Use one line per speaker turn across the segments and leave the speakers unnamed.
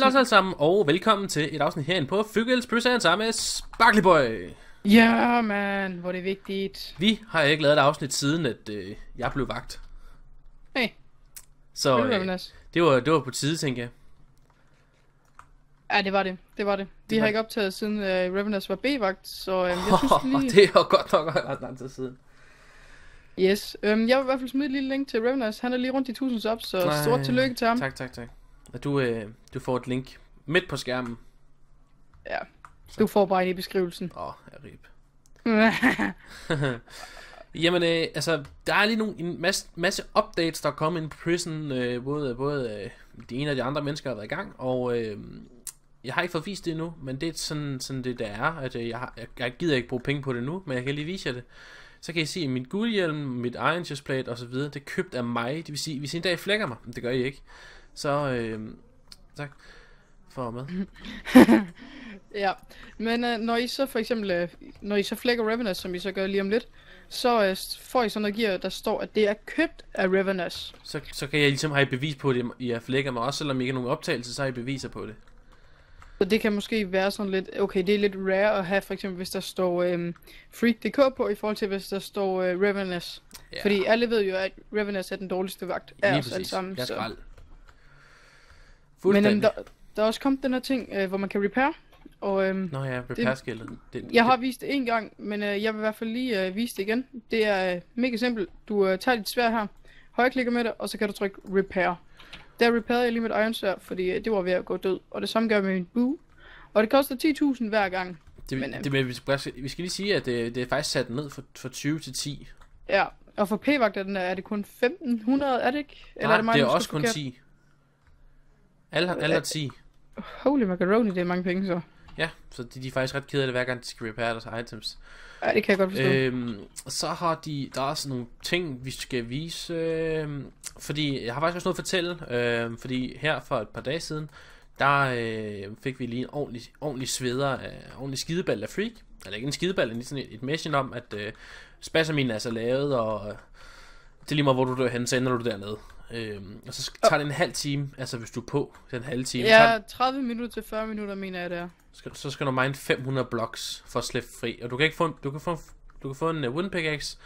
alle sammen, og velkommen til et afsnit herinde på Fygels Present sammen med Sparkly Boy.
Ja, man, hvor det er vigtigt.
Vi har ikke lavet et afsnit siden, at jeg blev vagt.
Hey,
Så det var på tide, tænker jeg.
Ja, det var det. Vi har ikke optaget siden Revenus var B-vagt, så jeg synes lige...
Det er godt nok ret lang tid siden.
Yes, jeg vil i hvert fald smide et lille link til Revenus. Han er lige rundt i 1000 subs, så stort tillykke til ham.
Tak. Og du får et link midt på skærmen.
Ja, du får bare i beskrivelsen.
Jeg rip. Jamen, altså, der er lige en masse updates, der er kommet ind på Prison. Både de ene og de andre mennesker har været i gang, og jeg har ikke fået vist det endnu, men det er sådan det der er, at jeg gider ikke bruge penge på det nu, men jeg kan lige vise jer det. Så kan I se mit guldhjelm, mit iron chestplate og så videre, det er købt af mig. Det vil sige, hvis I en dag flækker mig, det gør I ikke, så tak for med.
Ja, men når I så for eksempel, når I så flækker Revenus, som I så gør lige om lidt, så får I sådan noget gear, der står, at det er købt af Revenus.
Så kan jeg ligesom have et bevis på det, I har flækket mig, også selvom I ikke har nogen optagelse, så har I beviser på det.
Så det kan måske være sådan lidt, okay, det er lidt rare at have, for eksempel hvis der står Freak.dk på, i forhold til hvis der står Revenus. Ja. Fordi alle ved jo, at Revenus er den dårligste vagt af os alle sammen.
Jeg skal
Men der er også kommet den her ting, hvor man kan repair. Og,
repair-skiltet.
Jeg har vist det en gang, men jeg vil i hvert fald lige vise det igen. Det er mega simpelt. Du tager dit sværd her, højreklikker med det, og så kan du trykke repair. Der repairede jeg lige mit iron sværd, fordi det var ved at gå død. Og det samme gør med min bue. Og det koster 10.000 hver gang.
Vi skal lige sige, at det er faktisk sat ned fra 20 til 10.
Ja, og for p-vagter er det kun 1500, er det ikke? Eller
nej,
er det, mig,
det er også kun 10. Alle har 10.
Holy macaroni, det er mange penge så.
Ja, så de er faktisk ret kede af det, hver gang de skal repair deres items.
Ja, det kan jeg godt forstå.
Så har der er også nogle ting, vi skal vise. Fordi jeg har faktisk også noget at fortælle. Fordi her for et par dage siden, der fik vi lige en ordentlig sveder, ordentlig skideball af Freak. Eller ikke en skideball, men lige sådan et mission om, at spasserminen er så lavet, og det er lige meget, hvor du dør hen, så ender du dernede. Og så tager det en halv time, altså hvis du er på, så en halv time.
Ja, 30 minutter til 40 minutter, mener jeg det er.
Så skal du mine 500 blocks for at slippe fri. Og du kan få en wooden pickaxe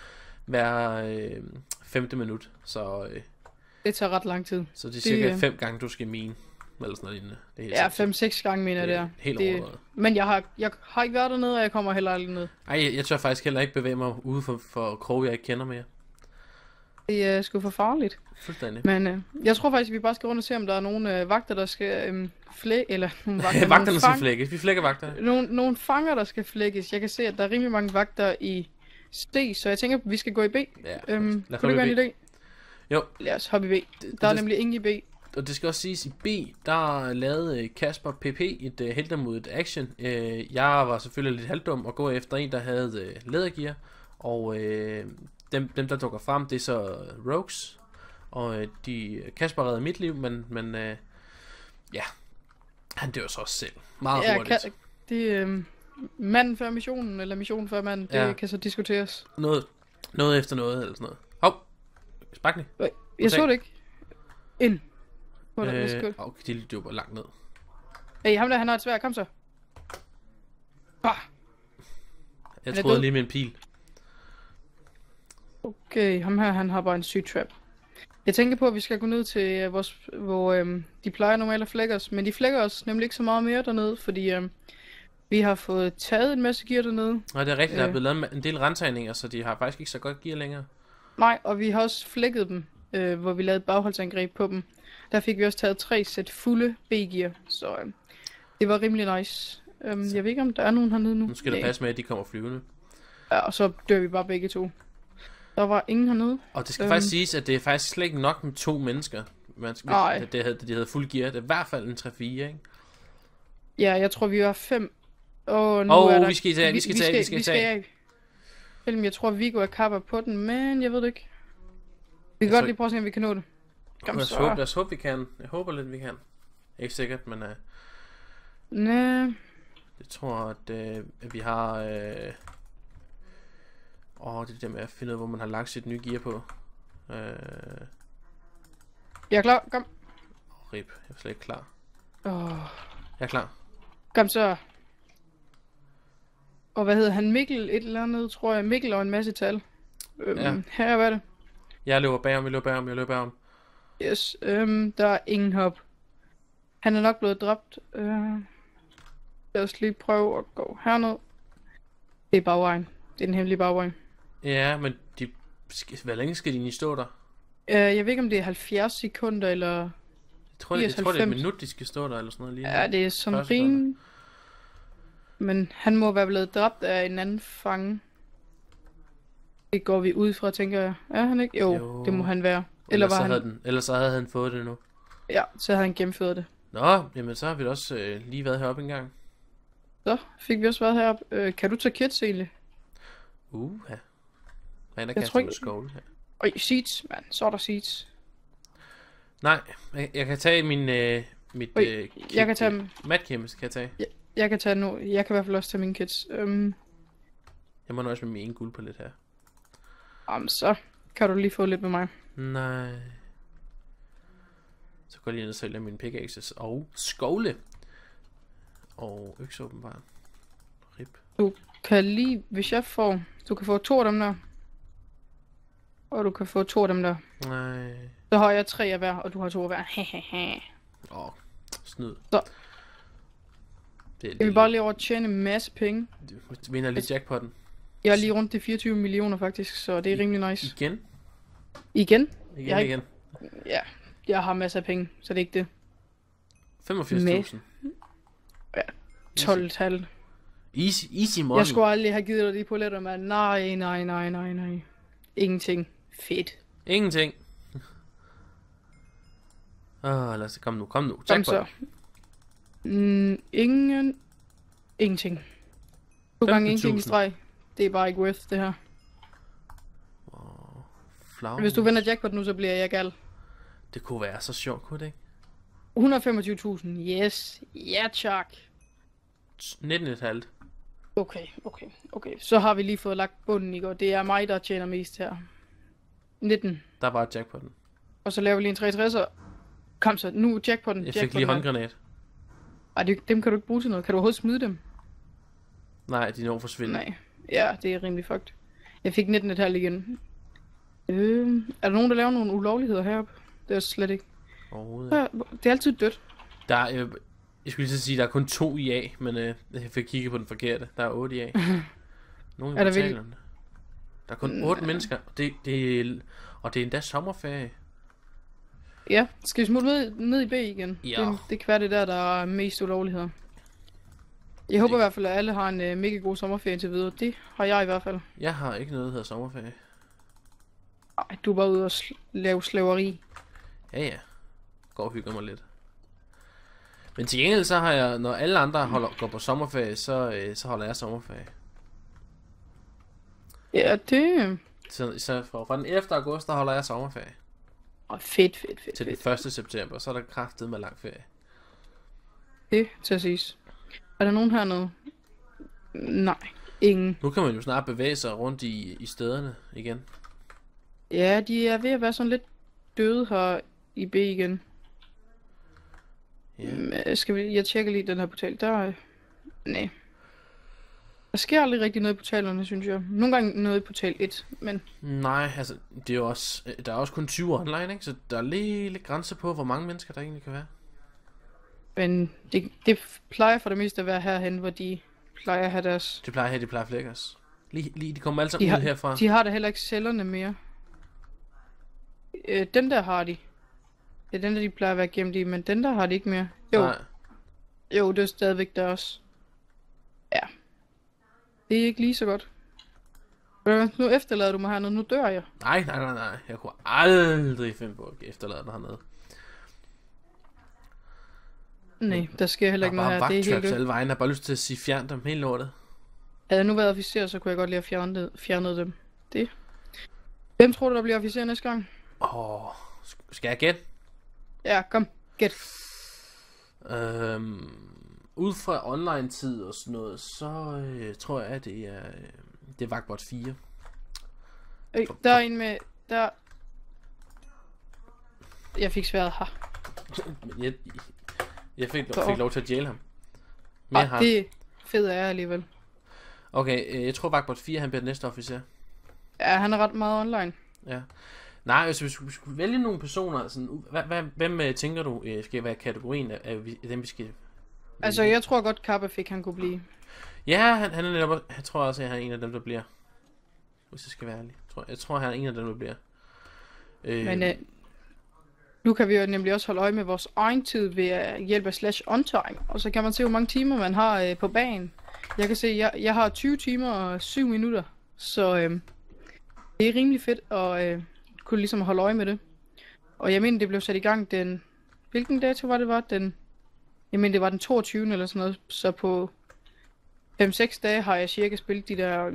hver 5. minut. Så
det tager ret lang tid.
Så det er cirka 5 gange du skal mine. Eller sådan noget lignende.
Ja, 5-6 gange mener jeg det er.
Helt overhovedet.
Men jeg har ikke været dernede, og jeg kommer heller aldrig ned.
Nej, jeg tør faktisk heller ikke bevæge mig ude for kroge, jeg ikke kender mere.
Det er sgu for farligt.
Fuldstændig.
Men jeg tror faktisk, vi bare skal rundt og se, om der er nogle vagter, der skal flække, eller nogle vagter.
Vagterne skal flækkes. Vi flækker vagter.
Nogle fanger, der skal flækkes. Jeg kan se, at der er rimelig mange vagter i C, så jeg tænker, vi skal gå i B.
Ja,
kunne det være en idé?
Jo.
Lad os hoppe i B. Der er nemlig ingen i B.
Og det skal også siges, i B, der lavede Kasper PP et heltemodigt action. Jeg var selvfølgelig lidt halvdum og gå efter en, der havde lædergear. Og dem der dukker frem, det er så Rogues. Og Kasper redder mit liv, men ja, han dør så også selv. Meget hurtigt.
Det manden før missionen, eller missionen før manden, det kan så diskuteres.
Noget efter noget, eller sådan noget. Hov, Sparkly.
Jeg så det ikke. Ind.
Okay, det var langt ned.
Hey, ham der, han har et sværd, kom så.
Jeg troede lige med en pil.
Okay, ham her, han har bare en syg trap. Jeg tænker på, at vi skal gå ned til hvor de plejer normalt at flække os, men de flækker os nemlig ikke så meget mere dernede, fordi vi har fået taget en masse gear dernede.
Nej, det er rigtigt, der er blevet lavet en del rentagninger, så de har faktisk ikke så godt gear længere. Nej,
og vi har også flækket dem, hvor vi lavede et bagholdsangreb på dem. Der fik vi også taget 3 sæt fulde B-gear, så det var rimelig nice. Jeg ved ikke, om der er nogen hernede nu.
Nu skal det passe med, at de kommer flyvende.
Ja, og så dør vi bare begge to. Der var ingen hernede.
Og det skal faktisk siges, at det er faktisk slet ikke nok med 2 mennesker. De havde fuld gear. Det er i hvert fald en 3-4, ikke?
Ja, jeg tror vi var 5.
Vi skal tage.
Jeg tror Viggo er kapper på den, men jeg ved det ikke. Vi kan godt lige prøve at se, om vi kan nå det.
Lad os håbe, vi kan. Jeg håber lidt, vi kan. Ikke sikkert, men
nej.
Jeg tror, at vi har det er det med at finde ud af, hvor man har lagt sit nye gear på.
Jeg er klar, kom.
Rip, jeg er slet ikke klar.
Åh,
Jeg er klar.
kom så. Og hvad hedder han? Mikkel et eller andet, tror jeg. Mikkel og en masse tal.
Ja.
Her var det.
Jeg løber bagom.
Yes, der er ingen hop. Han er nok blevet dræbt. Lad os lige prøve at gå herned. Det er bagvejen. Det er den hemmelige bagvejen.
Ja, men hvor længe skal de stå der?
Jeg ved ikke, om det er 70 sekunder, eller...
Jeg tror, det er
90.
et minut, de skal stå der, eller sådan noget lige.
Ja, det er sådan
Første
rim. Men han må være blevet dræbt af en anden fange. Det går vi ud fra, tænker jeg. Er han ikke? Jo. Det må han være. Eller var han...
Ellers så havde han fået det nu.
Ja, så havde han gennemført det.
Nå, jamen så har vi da også lige været heroppe en gang.
Så fik vi også været heroppe. Kan du tage kits egentlig?
Ja. Hvad er
Jeg tror ikke...
skål her?
Øj, seats, mand. Så er der seats.
Nej, jeg kan tage mit kit.
Jeg kan tage dem.
Madchems kan jeg tage.
Jeg kan tage nu. Jeg kan i hvert fald også tage mine kits.
Jeg må nøjes med min ene guldpalet her.
Jamen, så kan du lige få lidt med mig.
Nej. Så går jeg lige ned og sælger mine pickaxes og skovle. Og økse åbenbart. Rip.
Du kan lige, hvis jeg får... Du kan få 2 af dem der. Og du kan få 2 af dem der.
Nej.
Så har jeg 3 af hver, og du har 2 af hver.
Snyd.
Så.
Det er
Jeg vil bare lige over at tjene en masse penge.
Du vinder lige jackpotten.
Jeg er lige rundt de 24 millioner faktisk, så det er rimelig nice.
Igen?
Igen?
Igen.
Ja, jeg har masser af penge, så det er ikke det.
85.000.
Ja, 12 tal.
Easy money.
Jeg skulle aldrig have givet dig de poletter, mand. Nej. Ingenting. Fedt.
Ingenting. Lad os kom nu.
Kom
Jackpot.
så. Ingenting. 2 gange ingenting i streg. Det er bare ikke worth det her. Hvis du vinder jackpot nu, så bliver jeg gal.
Det kunne være så sjovt, kunne det ikke?
125.000. Yes. Ja, tak.
19,5.
Okay. Så har vi lige fået lagt bunden i går. Det er mig, der tjener mest her. 19.
Der var jackpotten.
Og så laver vi lige en 63'er. Kom så, nu jackpotten.
Jeg fik lige håndgranat.
Ej, dem kan du ikke bruge til noget. Kan du overhovedet smide dem?
Nej, de når forsvinde.
Nej. Ja, det er rimelig fucked. Jeg fik 19 et halvt igen. Er der nogen, der laver nogle ulovligheder heroppe? Det er slet ikke.
Overhovedet.
Ja, det er altid dødt.
Der er, jeg skulle lige sige, der er kun 2 i A, men jeg fik kigget på den forkerte. Der er 8 i A. Nogen
Er der
betaler den. Der er kun 8 mennesker, og det er endda sommerferie.
Ja, skal vi smutte ned i B igen?
Ja.
Det er kvær det der er mest ulovligheder. Jeg håber i hvert fald, at alle har en mega god sommerferie til videre. Det har jeg i hvert fald.
Jeg har ikke noget, der hedder sommerferie.
Nej, du er bare ude og lave slaveri.
Ja. Går og hygger mig lidt. Men til gengæld så har jeg, når alle andre går på sommerferie, så holder jeg sommerferie.
Ja, det...
Så fra den 11. august, der holder jeg sommerferie.
Fedt.
Til den 1. september, så er der kraftet med lang ferie.
Det til at siges. Er der nogen hernede? Nej, ingen.
Nu kan man jo snart bevæge sig rundt i stederne igen.
Ja, de er ved at være sådan lidt døde her i B igen.
Yeah.
Jeg tjekker lige den her portal. Nej. Der sker aldrig rigtig noget i portalerne, synes jeg. Nogle gange noget i portal 1, men...
Nej, altså, det er jo også... Der er også kun 20 online, ikke? Så der er lige lidt grænse på, hvor mange mennesker der egentlig kan være.
Men det plejer for det meste at være herhen, hvor de plejer at have deres...
De plejer flækkers. Lige, de kommer alle sammen ud herfra.
De har da heller ikke cellerne mere. Den der har de. Det er den der, de plejer at være gemt i, men den der har de ikke mere. Jo.
Nej.
Jo, det er stadigvæk der også. Ja. Det er ikke lige så godt. Nu efterlader du mig hernede, nu dør jeg.
Nej. Jeg kunne aldrig finde på at efterlade den hernede.
Nej, der sker heller ikke noget her. Det er helt
alle vejen. Jeg har bare lyst til at sige fjern dem helt lortet.
Havde jeg nu været officer, så kunne jeg godt lide at fjerne dem. Det. Hvem tror du, der bliver officer næste gang?
Skal jeg gætte?
Ja, kom. Gæt.
Ud fra online tid og sådan noget, så tror jeg, at det er Vagtbot 4.
Der er en med... Der... Jeg fik sværet her.
Jeg fik lov til at jaile ham. Mere ham.
Det er fedt af alligevel.
Okay, jeg tror Vagtbot 4, han bliver den næste officer.
Ja, han er ret meget online.
Ja. Nej, hvis vi skulle vælge nogle personer, sådan, hvem tænker du skal være kategorien af dem, vi skal...
Altså, jeg tror godt, Kappafik han kunne blive.
Ja, han er netop... Jeg tror også, at han er en af dem, der bliver. Hvis jeg skal være ærlig. Jeg tror, han er en af dem, der bliver.
Men nu kan vi jo nemlig også holde øje med vores egen tid ved at hjælpe slash on time. Og så kan man se, hvor mange timer man har på banen. Jeg kan se, jeg har 20 timer og 7 minutter. Så det er rimelig fedt at kunne ligesom holde øje med det. Og jeg mener, det blev sat i gang den... Hvilken dato var det? Jeg mener, det var den 22. eller sådan noget. Så på 5-6 dage har jeg cirka spillet de der...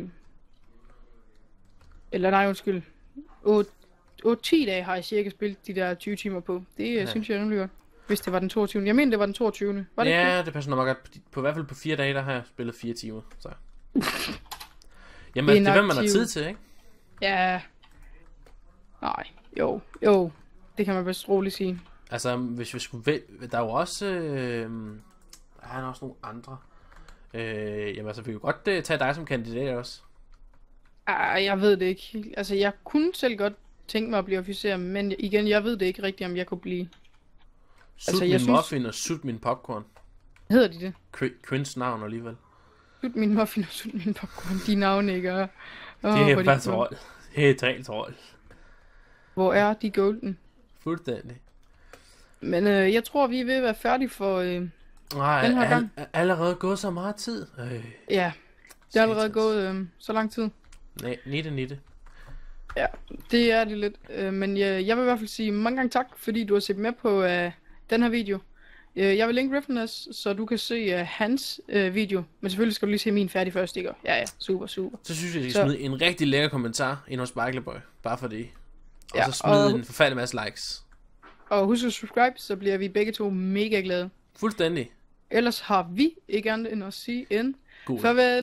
Eller nej, undskyld. 8-10 dage har jeg cirka spillet de der 20 timer på. Det synes jeg nemlig godt. Hvis det var den 22. Jeg mener, det var den 22. Var det
ja,
ikke?
det passer nok godt. På i hvert fald på 4 dage, der har jeg spillet 4 timer. Så. Jamen, det er hvad man har tid til, ikke?
Ja. Nej, jo. Det kan man vist roligt sige.
Altså, hvis vi skulle vælge... Der er jo også... der er også nogle andre. Jamen, altså, vi kan jo godt tage dig som kandidat også.
Jeg ved det ikke. Altså, jeg kunne selv godt tænke mig at blive officer, men igen, jeg ved det ikke rigtigt, om jeg kunne blive.
Sut min muffin og sut min popcorn.
Hedder de det?
Quins navn alligevel.
Sut min muffin og sut min popcorn. De navne, ikke?
Det er bare trold. Det er totalt trold.
Hvor er de golden?
Fuldstændig.
Men jeg tror, vi er ved at være færdige for den her gang.
Allerede gået så meget tid.
Ja, det er allerede gået så lang tid.
Nej, nitte.
Ja, det er det lidt. Men jeg vil i hvert fald sige mange gange tak, fordi du har set med på den her video. Jeg vil linke Riffleness, så du kan se hans video. Men selvfølgelig skal du lige se min færdig først, ikke? Ja, super.
Så synes jeg, at smide en rigtig lækker kommentar ind hos Sparkleboy. Bare for det. Og så smide en forfærdelig masse likes.
Og husk at subscribe, så bliver vi begge to mega glade.
Fuldstændig.
Ellers har vi ikke andet end at sige en
God.
Farvel.